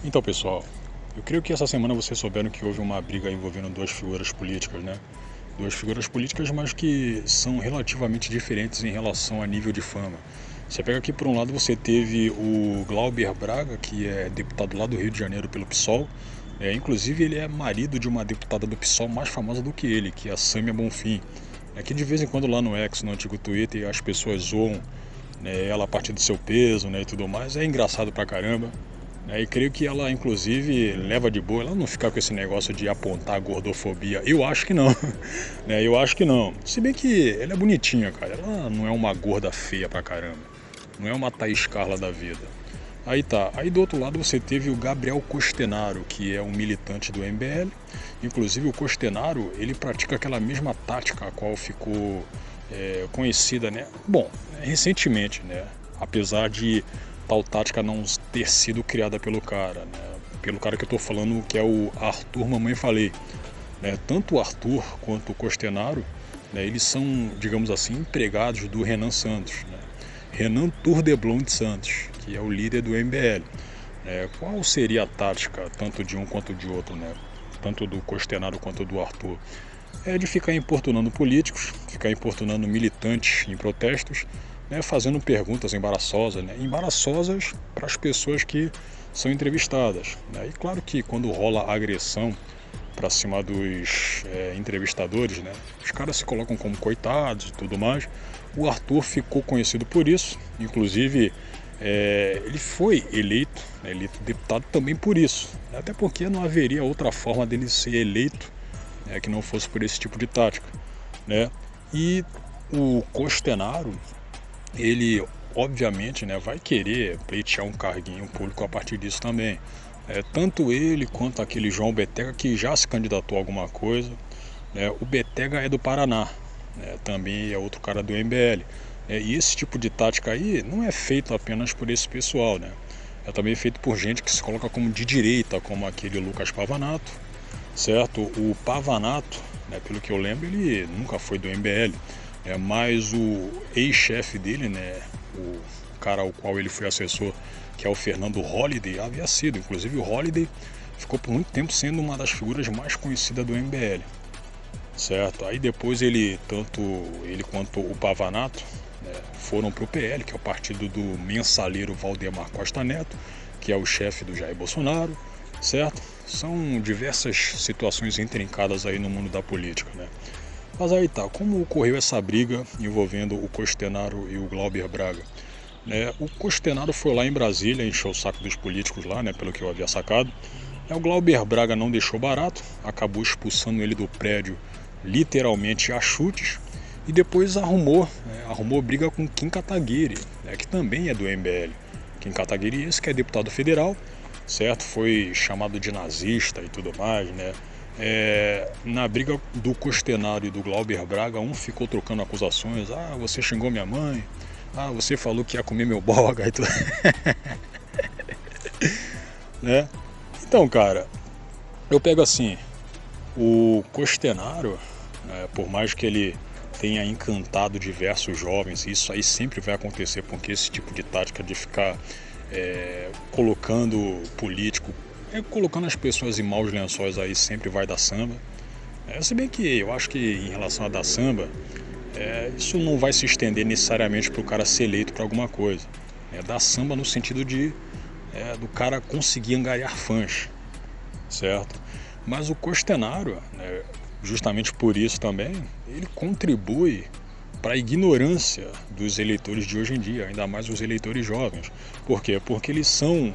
Então, pessoal, eu creio que essa semana vocês souberam que houve uma briga envolvendo duas figuras políticas, né? Duas figuras políticas, mas que são relativamente diferentes em relação a nível de fama. Você pega aqui, por um lado, você teve o Glauber Braga, que é deputado lá do Rio de Janeiro pelo PSOL. Inclusive, ele é marido de uma deputada do PSOL mais famosa do que ele, que é a Sâmia Bonfim. É que de vez em quando lá no X, no antigo Twitter, as pessoas zoam, né, ela a partir do seu peso, né, e tudo mais. É engraçado pra caramba. E creio que ela, inclusive, leva de boa, ela não fica com esse negócio de apontar a gordofobia. Eu acho que não, né? Eu acho que não. Se bem que ela é bonitinha, cara. Ela não é uma gorda feia pra caramba. Não é uma Thaís Carla da vida. Aí tá. Aí do outro lado você teve o Gabriel Costenaro, que é um militante do MBL. Inclusive o Costenaro, ele pratica aquela mesma tática a qual ficou conhecida, né? Bom, recentemente, né? Apesar de tal tática não ter sido criada pelo cara, né? Pelo cara que eu tô falando, que é o Arthur Mamãe Falei. Né? Tanto o Arthur quanto o Costenaro, né, eles são, digamos assim, empregados do Renan Santos, né? Renan Turdeblom de Santos, que é o líder do MBL. Qual seria a tática, tanto de um quanto de outro, né? Tanto do Costenaro quanto do Arthur? É de ficar importunando políticos, ficar importunando militantes em protestos, né, fazendo perguntas embaraçosas, né, embaraçosas para as pessoas que são entrevistadas. Né. E claro que quando rola agressão para cima dos entrevistadores, né, os caras se colocam como coitados e tudo mais. O Arthur ficou conhecido por isso, inclusive ele foi eleito, né, eleito deputado também por isso, né, até porque não haveria outra forma dele ser eleito, né, que não fosse por esse tipo de tática, né? E o Costenaro, ele obviamente, né, vai querer pleitear um carguinho público a partir disso também. Tanto ele quanto aquele João Betega, que já se candidatou a alguma coisa, né? O Betega é do Paraná, né, também é outro cara do MBL. E esse tipo de tática aí não é feito apenas por esse pessoal, né? É também feito por gente que se coloca como de direita, como aquele Lucas Pavanato, certo? O Pavanato, né, pelo que eu lembro, ele nunca foi do MBL, mas o ex-chefe dele, né, o cara ao qual ele foi assessor, que é o Fernando Holliday, havia sido. Inclusive o Holliday ficou por muito tempo sendo uma das figuras mais conhecidas do MBL, certo? Aí depois tanto ele quanto o Pavanato, né, foram para o PL, que é o partido do mensaleiro Valdemar Costa Neto, que é o chefe do Jair Bolsonaro, certo? São diversas situações intrincadas aí no mundo da política, né? Mas aí tá, como ocorreu essa briga envolvendo o Costenaro e o Glauber Braga? O Costenaro foi lá em Brasília, encheu o saco dos políticos lá, né, pelo que eu havia sacado. O Glauber Braga não deixou barato, acabou expulsando ele do prédio literalmente a chutes, e depois arrumou briga com Kim Kataguiri, né, que também é do MBL. Kim Kataguiri, esse que é deputado federal, certo? Foi chamado de nazista e tudo mais, né? Na briga do Costenaro e do Glauber Braga, um ficou trocando acusações. Ah, você xingou minha mãe. Ah, você falou que ia comer meu boga e tudo. Né? Então, cara, eu pego assim, o Costenaro, por mais que ele tenha encantado diversos jovens, isso aí sempre vai acontecer, porque esse tipo de tática de ficar colocando político, colocando as pessoas em maus lençóis aí sempre vai dar samba. Se bem que eu acho que em relação a dar samba, isso não vai se estender necessariamente para o cara ser eleito para alguma coisa. Dar samba no sentido do cara conseguir angariar fãs, certo? Mas o Costenaro, né, justamente por isso também, ele contribui para a ignorância dos eleitores de hoje em dia, ainda mais os eleitores jovens. Por quê? Porque eles são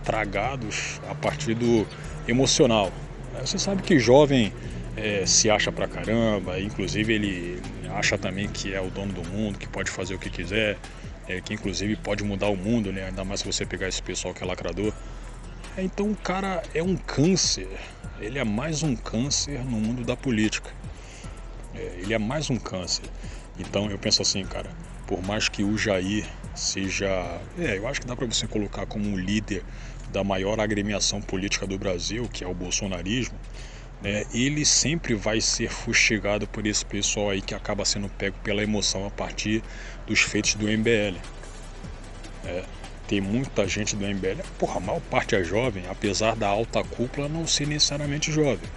tragados a partir do emocional. Você sabe que jovem se acha pra caramba, inclusive ele acha também que é o dono do mundo, que pode fazer o que quiser, que inclusive pode mudar o mundo, né? Ainda mais se você pegar esse pessoal que é lacrador. Então o cara é um câncer, ele é mais um câncer no mundo da política. Ele é mais um câncer. Então eu penso assim, cara, por mais que o Jair seja, eu acho que dá para você colocar como um líder da maior agremiação política do Brasil, que é o bolsonarismo, ele sempre vai ser fustigado por esse pessoal aí que acaba sendo pego pela emoção a partir dos feitos do MBL. tem muita gente do MBL, porra, a maior parte é jovem, apesar da alta cúpula não ser necessariamente jovem.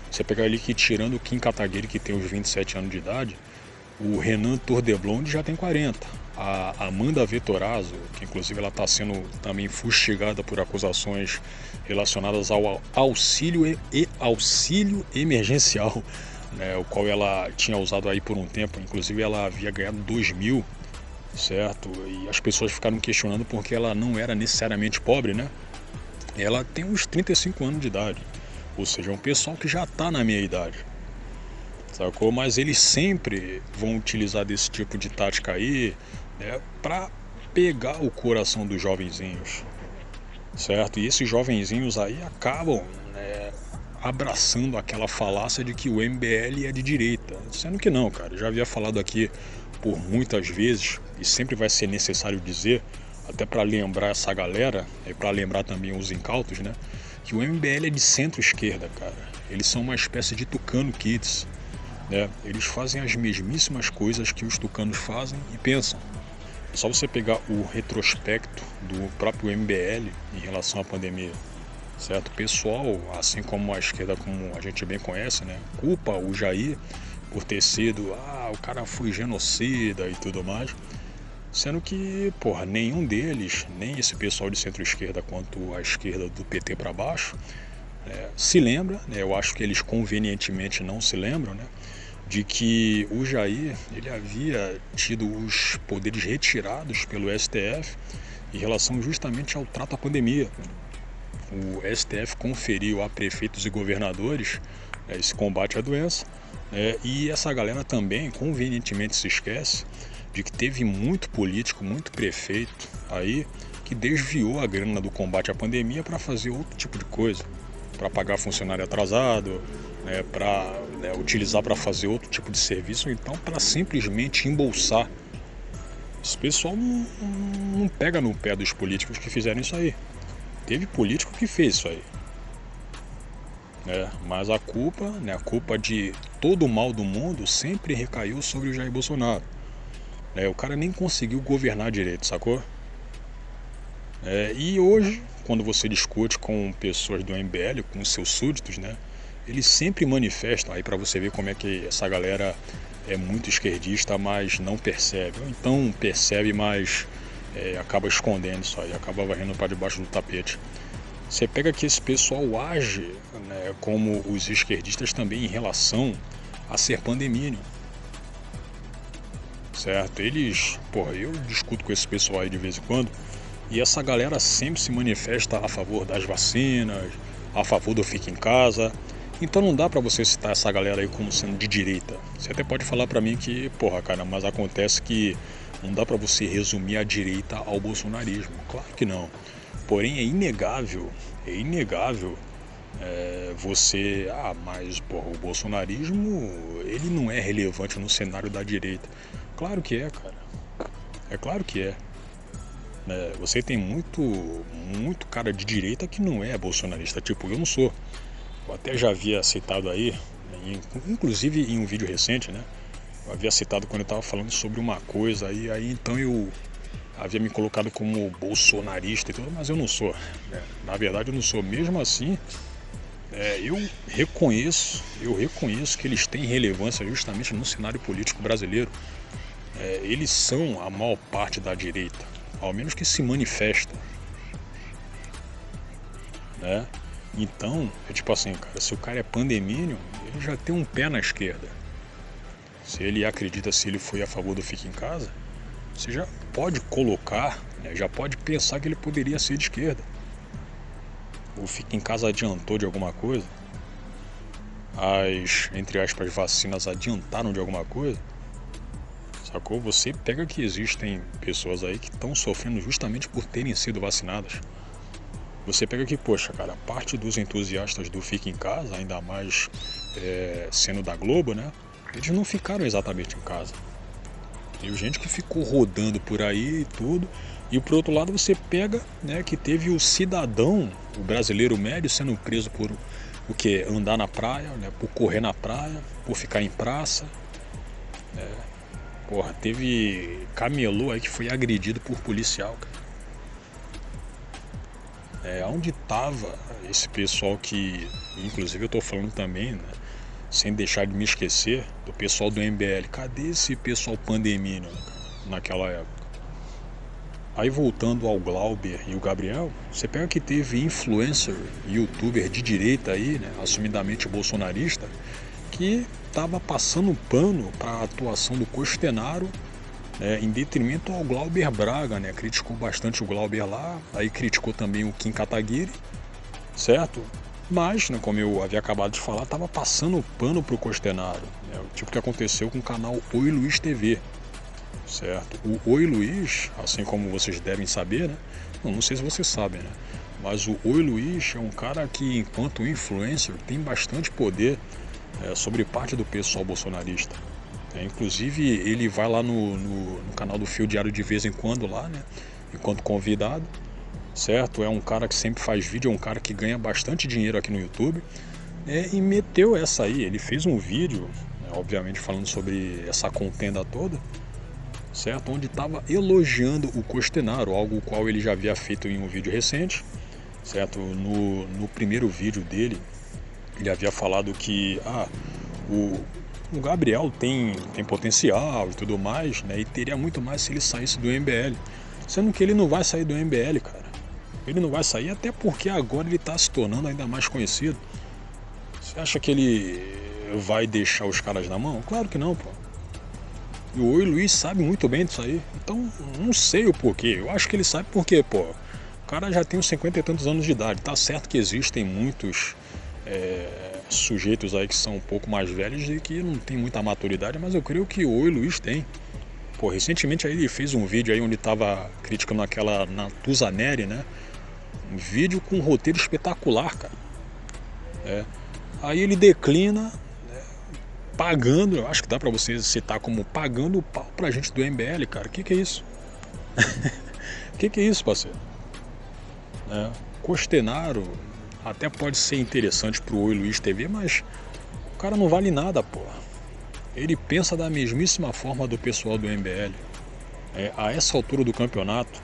Você pegar ali que, tirando o Kim Kataguiri, que tem uns 27 anos de idade, o Renan Tordeblonde já tem 40. A Amanda Vettorazzo, que inclusive ela está sendo também fustigada por acusações relacionadas ao auxílio emergencial, né, o qual ela tinha usado aí por um tempo. Inclusive ela havia ganhado 2.000, certo? E as pessoas ficaram questionando porque ela não era necessariamente pobre, né? Ela tem uns 35 anos de idade, ou seja, um pessoal que já está na minha idade, sacou? Mas eles sempre vão utilizar desse tipo de tática aí, né, para pegar o coração dos jovenzinhos, certo? E esses jovenzinhos aí acabam, né, abraçando aquela falácia de que o MBL é de direita, sendo que não, cara. Eu já havia falado aqui por muitas vezes, e sempre vai ser necessário dizer, até para lembrar essa galera, e para lembrar também os incautos, né, que o MBL é de centro-esquerda, cara. Eles são uma espécie de Tucano Kids, né? Eles fazem as mesmíssimas coisas que os tucanos fazem e pensam. É só você pegar o retrospecto do próprio MBL em relação à pandemia, certo? O pessoal, assim como a esquerda, como a gente bem conhece, né, culpa o Jair por ter sido, o cara foi genocida e tudo mais, sendo que, porra, nenhum deles, nem esse pessoal de centro-esquerda quanto a esquerda do PT para baixo, se lembra, né, eu acho que eles convenientemente não se lembram, né, de que o Jair, ele havia tido os poderes retirados pelo STF em relação justamente ao trato à pandemia. O STF conferiu a prefeitos e governadores, esse combate à doença, e essa galera também convenientemente se esquece de que teve muito político, muito prefeito aí que desviou a grana do combate à pandemia para fazer outro tipo de coisa, para pagar funcionário atrasado, para utilizar para fazer outro tipo de serviço, ou então para simplesmente embolsar. Esse pessoal não pega no pé dos políticos que fizeram isso aí. Teve político que fez isso aí, mas a culpa de todo o mal do mundo sempre recaiu sobre o Jair Bolsonaro. O cara nem conseguiu governar direito, sacou? E hoje, quando você discute com pessoas do MBL, com seus súditos, né, eles sempre manifestam aí para você ver como é que essa galera é muito esquerdista, mas não percebe. Ou então percebe, mas acaba escondendo isso aí, acaba varrendo para debaixo do tapete. Você pega que esse pessoal age, né, como os esquerdistas também em relação a ser pandemia, certo? Eles, eu discuto com esse pessoal aí de vez em quando, e essa galera sempre se manifesta a favor das vacinas, a favor do fique em casa. Então não dá pra você citar essa galera aí como sendo de direita. Você até pode falar pra mim que, cara, mas acontece que não dá pra você resumir a direita ao bolsonarismo. Claro que não. Porém é inegável você, mas o bolsonarismo, ele não é relevante no cenário da direita. Claro que é, cara. É claro que é. Você tem muito cara de direita que não é bolsonarista. Tipo, eu não sou. Eu até já havia citado aí, inclusive em um vídeo recente, né? Eu havia citado quando eu estava falando sobre uma coisa aí então eu havia me colocado como bolsonarista e tudo, mas eu não sou. Na verdade eu não sou. Mesmo assim, eu reconheço que eles têm relevância justamente no cenário político brasileiro. Eles são a maior parte da direita, ao menos que se manifesta, né? Então, é tipo assim, cara, se o cara é pandemínio, ele já tem um pé na esquerda. Se ele acredita, se ele foi a favor do fique em casa, você já pode colocar, já pode pensar que ele poderia ser de esquerda. O fique em casa adiantou de alguma coisa? As, entre aspas, vacinas adiantaram de alguma coisa? Sacou? Você pega que existem pessoas aí que estão sofrendo justamente por terem sido vacinadas. Você pega que, cara, parte dos entusiastas do Fique em Casa, ainda mais sendo da Globo, né? Eles não ficaram exatamente em casa. Teve gente que ficou rodando por aí e tudo. E por outro lado você pega, né, que teve o cidadão, o brasileiro médio, sendo preso por o quê? Andar na praia, né? Por correr na praia, por ficar em praça. Teve camelô aí que foi agredido por policial, cara. Onde estava esse pessoal que, inclusive eu estou falando também, né, sem deixar de me esquecer, do pessoal do MBL. Cadê esse pessoal pandemia, né, naquela época? Aí voltando ao Glauber e o Gabriel, você pega que teve influencer, youtuber de direita aí, né, assumidamente bolsonarista, que estava passando pano para a atuação do Costenaro, em detrimento ao Glauber Braga, né? Criticou bastante o Glauber lá, aí criticou também o Kim Kataguiri, certo? Mas, né, como eu havia acabado de falar, estava passando pano para o Costenaro, né? O tipo que aconteceu com o canal Oi Luiz TV, certo? O Oi Luiz, assim como vocês devem saber, né? Não sei se vocês sabem, né? Mas o Oi Luiz é um cara que, enquanto influencer, tem bastante poder sobre parte do pessoal bolsonarista. Inclusive, ele vai lá no canal do Fio Diário de vez em quando lá, né? Enquanto convidado, certo? É um cara que sempre faz vídeo, é um cara que ganha bastante dinheiro aqui no YouTube. E meteu essa aí, ele fez um vídeo, né, obviamente falando sobre essa contenda toda, certo? Onde estava elogiando o Costenaro, algo o qual ele já havia feito em um vídeo recente, certo? No primeiro vídeo dele, ele havia falado que o Gabriel tem potencial e tudo mais, né? E teria muito mais se ele saísse do MBL. Sendo que ele não vai sair do MBL, cara. Ele não vai sair até porque agora ele está se tornando ainda mais conhecido. Você acha que ele vai deixar os caras na mão? Claro que não, pô. E o Oi Luiz sabe muito bem disso aí. Então, não sei o porquê. Eu acho que ele sabe porque, pô. O cara já tem uns 50 e tantos anos de idade. Tá certo que existem muitos sujeitos aí que são um pouco mais velhos e que não tem muita maturidade, mas eu creio que o Oi Luiz tem. Pô, recentemente aí ele fez um vídeo aí onde tava criticando aquela Natuzaneri, né? Um vídeo com um roteiro espetacular, cara. Aí ele declina, pagando, eu acho que dá pra você citar como pagando o pau pra gente do MBL, cara. Que é isso? Que é isso, parceiro? Costenaro até pode ser interessante pro Oi Luiz TV, mas o cara não vale nada, pô. Ele pensa da mesmíssima forma do pessoal do MBL. A essa altura do campeonato,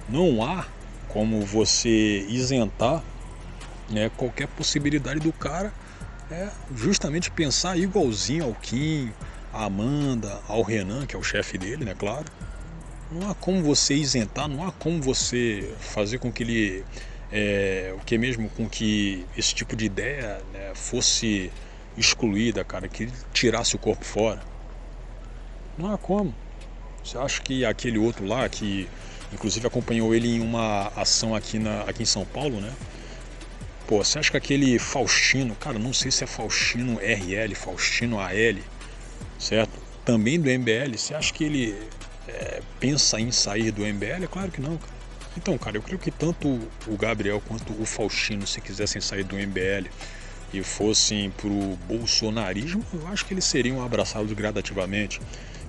não há como você isentar, né, qualquer possibilidade do cara justamente pensar igualzinho ao Kim, à Amanda, ao Renan, que é o chefe dele, né, claro. Não há como você isentar, não há como você fazer com que ele, o que mesmo com que esse tipo de ideia, né, fosse excluída, cara, que ele tirasse o corpo fora. Não há como. Você acha que aquele outro lá, que inclusive acompanhou ele em uma ação aqui em São Paulo, né? Pô, você acha que aquele Faustino, cara, não sei se é Faustino RL, Faustino AL, certo? Também do MBL, você acha que ele pensa em sair do MBL? É claro que não, cara. Então, cara, eu creio que tanto o Gabriel quanto o Faustino, se quisessem sair do MBL e fossem pro bolsonarismo, eu acho que eles seriam abraçados gradativamente,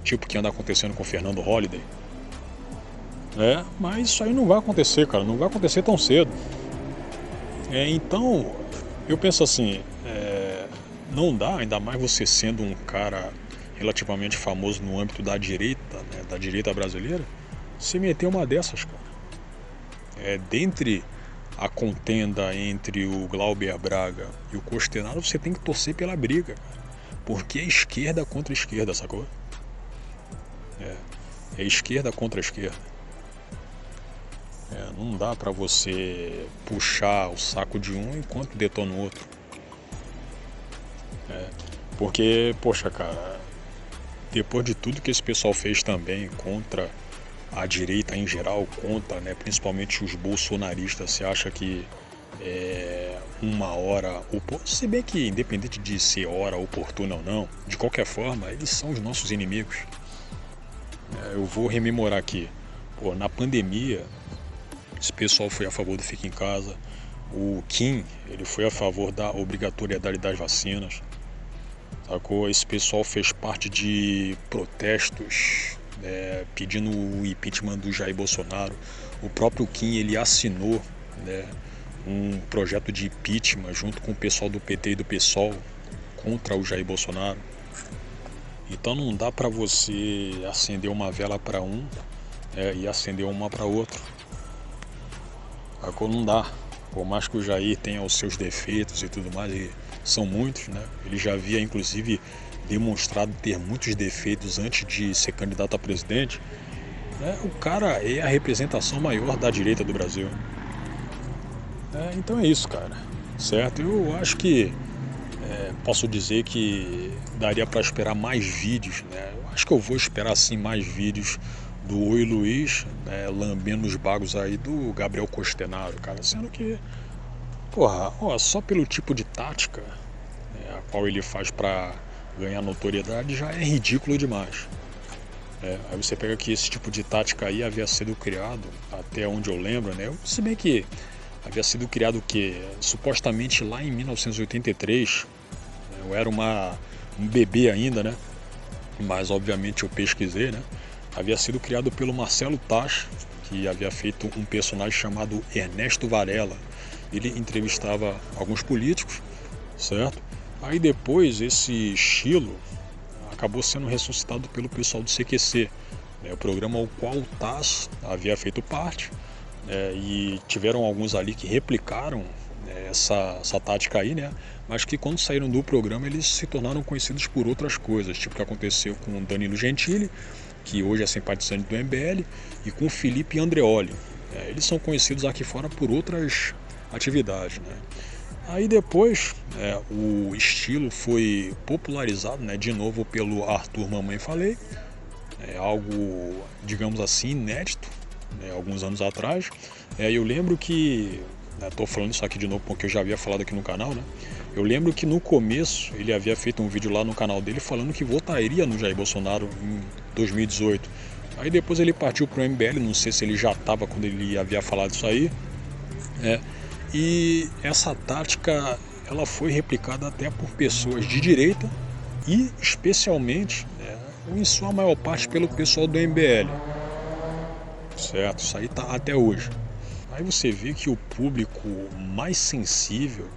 tipo o que anda acontecendo com o Fernando Holliday. Mas isso aí não vai acontecer, cara, não vai acontecer tão cedo. Então, eu penso assim, não dá, ainda mais você sendo um cara relativamente famoso no âmbito da direita, né, da direita brasileira, se meter uma dessas, cara. Dentre a contenda entre o Glauber Braga e o Costenaro, você tem que torcer pela briga, cara. Porque é esquerda contra esquerda, sacou? É esquerda contra esquerda. Não dá pra você puxar o saco de um enquanto detona o outro. Porque, poxa, cara, depois de tudo que esse pessoal fez também contra a direita em geral, contra, né, principalmente os bolsonaristas, você acha que uma hora, se bem que independente de ser hora oportuna ou não, de qualquer forma, eles são os nossos inimigos. Eu vou rememorar aqui, na pandemia, esse pessoal foi a favor do fica em casa, o Kim, ele foi a favor da obrigatoriedade das vacinas, sacou? Esse pessoal fez parte de protestos pedindo o impeachment do Jair Bolsonaro. O próprio Kim, ele assinou, né, um projeto de impeachment junto com o pessoal do PT e do PSOL contra o Jair Bolsonaro. Então não dá para você acender uma vela para um e acender uma para outro. Não dá. Por mais que o Jair tenha os seus defeitos e tudo mais, e são muitos, né? Ele já havia inclusive demonstrado ter muitos defeitos antes de ser candidato a presidente, né? O cara é a representação maior da direita do Brasil. Então é isso, cara. Certo? Eu acho que posso dizer que daria para esperar mais vídeos, né? Eu acho que eu vou esperar sim mais vídeos do Oi Luiz, né, lambendo os bagos aí do Gabriel Costenaro, cara. Sendo que, porra, ó, só pelo tipo de tática, né, a qual ele faz para ganhar notoriedade já é ridículo demais. Aí você pega que esse tipo de tática aí havia sido criado, até onde eu lembro, né? Se bem que havia sido criado o quê? Supostamente lá em 1983. Eu era um bebê ainda, né? Mas obviamente eu pesquisei, né? Havia sido criado pelo Marcelo Taz, que havia feito um personagem chamado Ernesto Varela. Ele entrevistava alguns políticos, certo? Aí depois esse estilo acabou sendo ressuscitado pelo pessoal do CQC, né? O programa ao qual o Taz havia feito parte, e tiveram alguns ali que replicaram, né, essa tática aí, né? Mas que quando saíram do programa eles se tornaram conhecidos por outras coisas, tipo o que aconteceu com o Danilo Gentili, que hoje é simpatizante do MBL, e com o Felipe Andreoli. Eles são conhecidos aqui fora por outras atividades, né? Aí depois o estilo foi popularizado, né, de novo pelo Arthur Mamãe Falei, algo, digamos assim, inédito, né, alguns anos atrás. Eu lembro que, estou falando isso aqui de novo porque eu já havia falado aqui no canal, né? Eu lembro que no começo ele havia feito um vídeo lá no canal dele falando que votaria no Jair Bolsonaro em 2018. Aí depois ele partiu para o MBL, não sei se ele já estava quando ele havia falado isso aí. E essa tática ela foi replicada até por pessoas de direita e especialmente, ou em sua maior parte, pelo pessoal do MBL. Certo? Isso aí tá até hoje. Aí você vê que o público mais sensível,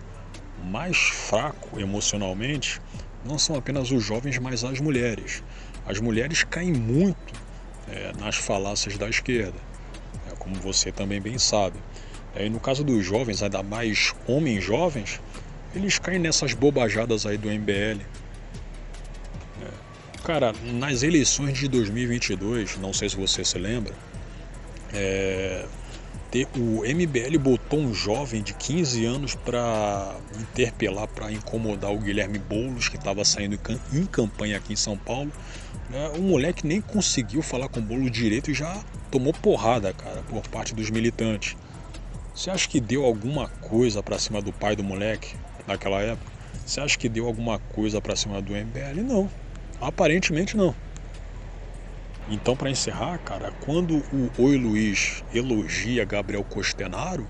mais fraco emocionalmente, não são apenas os jovens, mas as mulheres. As mulheres caem muito nas falácias da esquerda, como você também bem sabe. E no caso dos jovens, ainda mais homens jovens, eles caem nessas bobajadas aí do MBL. Cara, nas eleições de 2022, não sei se você se lembra, o MBL botou um jovem de 15 anos para interpelar, para incomodar o Guilherme Boulos, que estava saindo em campanha aqui em São Paulo. O moleque nem conseguiu falar com o Boulos direito e já tomou porrada, cara, por parte dos militantes. Você acha que deu alguma coisa para cima do pai do moleque naquela época? Você acha que deu alguma coisa para cima do MBL? Não, aparentemente não. Então, para encerrar, cara, quando o Oi Luiz elogia Gabriel Costenaro,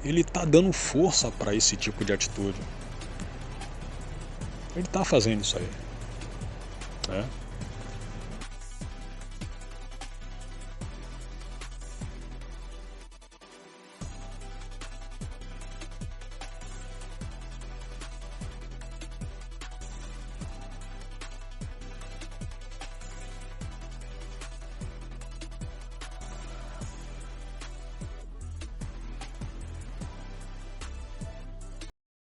ele tá dando força para esse tipo de atitude. Ele tá fazendo isso aí, né?